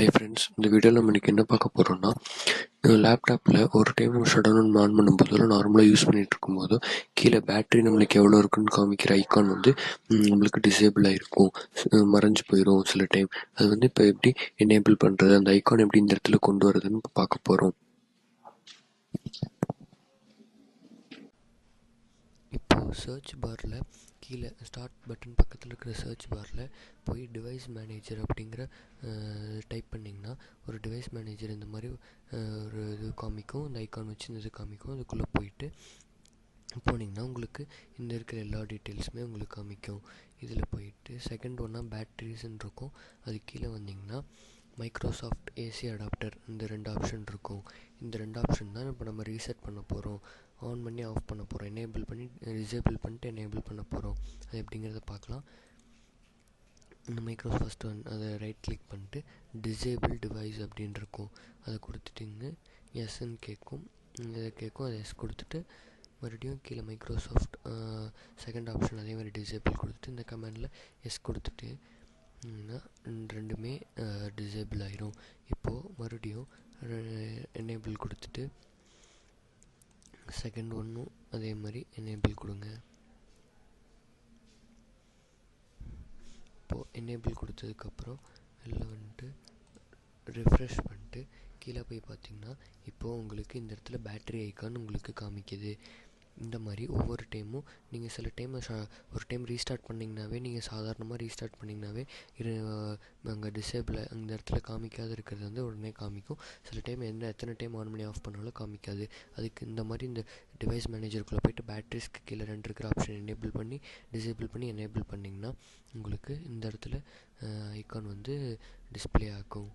Hi friends, இந்த வீடியோவில் நம்ம இன்றைக்கி என்ன பார்க்க போகிறோம்னா, லேப்டாப்பில் ஒரு டைம் ஷட் டவுன் ஆன் பண்ணும்போதோ நார்மலாக யூஸ் பண்ணிகிட்டு இருக்கும்போதோ கீழே பேட்டரி நம்மளுக்கு எவ்வளோ இருக்குன்னு காமிக்கிற ஐக்கான் வந்து நம்மளுக்கு டிசேபிள் ஆகிருக்கும், மறைஞ்சு போயிடும் சில டைம். அது வந்து இப்போ எப்படி எனேபிள் பண்ணுறது, அந்த ஐக்கான் எப்படி இந்த இடத்துல கொண்டு வரதுன்னு இப்போ பார்க்க போகிறோம். இப்போது சர்ச் பாரில் கீழே ஸ்டார்ட் பட்டன் பக்கத்தில் இருக்கிற சர்ச் பாரில் போய் டிவைஸ் மேனேஜர் அப்படிங்கிற டைப் பண்ணிங்கன்னா ஒரு டிவைஸ் மேனேஜர் இந்த மாதிரி ஒரு இது காமிக்கும். இந்த ஐக்கான் வச்சு இந்த இது காமிக்கும். அதுக்குள்ளே போயிட்டு போனீங்கன்னா உங்களுக்கு இந்த இருக்கிற எல்லா டீட்டெயில்ஸுமே உங்களுக்கு காமிக்கும். இதில் போயிட்டு செகண்ட் ஒன்றா பேட்ரிஸ்ன்னு இருக்கும். அது கீழே வந்தீங்கன்னா மைக்ரோசாஃப்ட் ஏசி அடாப்டர் இந்த 2 ஆப்ஷன் இருக்கும். இந்த 2 ஆப்ஷன் தான் இப்போ நம்ம ரீசெட் பண்ண போகிறோம், ஆன் பண்ணி ஆஃப் பண்ண போகிறோம், எனேபிள் பண்ணி டிசேபிள் பண்ணிட்டு எனேபிள் பண்ண போகிறோம். அது எப்படிங்கிறத பார்க்கலாம். இந்த மைக்ரோசாஃப்ட் அதை ரைட் கிளிக் பண்ணிட்டு டிசேபிள் டிவைஸ் அப்படின்னு இருக்கும். அதை கொடுத்துட்டிங்க எஸ்ன்னு கேட்கும். இதை கேட்கும், அதை எஸ் கொடுத்துட்டு மறுபடியும் கீழே மைக்ரோசாஃப்ட் செகண்ட் ஆப்ஷன் அதே மாதிரி டிசேபிள் கொடுத்துட்டு இந்த கமெண்டில் எஸ் கொடுத்துட்டு ரெண்டுமே டிசேபிள் ஆயிரும். இப்போது மறுபடியும் எனேபிள் கொடுத்துட்டு செகண்ட் ஒன்றும் அதே மாதிரி எனேபிள் கொடுங்க. இப்போது எனேபிள் கொடுத்ததுக்கப்புறம் வெளில வந்துட்டு ரிஃப்ரெஷ் பண்ணிட்டு கீழே போய் பார்த்திங்கன்னா இப்போது உங்களுக்கு இந்த இடத்துல பேட்ரி ஐக்கான் உங்களுக்கு காமிக்குது. இந்த மாதிரி ஒவ்வொரு டைமும் நீங்கள் சில டைம் ஒரு டைம் ரீஸ்டார்ட் பண்ணிங்கனாவே, நீங்கள் சாதாரணமாக ரீஸ்டார்ட் பண்ணிங்கனாவே அங்கே டிசேபிள் அந்த இடத்துல காமிக்காது இருக்கிறது வந்து உடனே காமிக்கும். சில டைம் எத்தனை டைம் ஆன் பண்ணி ஆஃப் பண்ணாலும் காமிக்காது. அதுக்கு இந்த மாதிரி இந்த டிவைஸ் மேனேஜருக்குள்ளே போய்ட்டு பேட்ரிஸ்க்கு கீழே 2 இருக்கிற ஆப்ஷன் எனேபிள் பண்ணி டிசேபிள் பண்ணி எனேபிள் பண்ணிங்கன்னா உங்களுக்கு இந்த இடத்துல ஐக்கான் வந்து டிஸ்பிளே ஆகும்.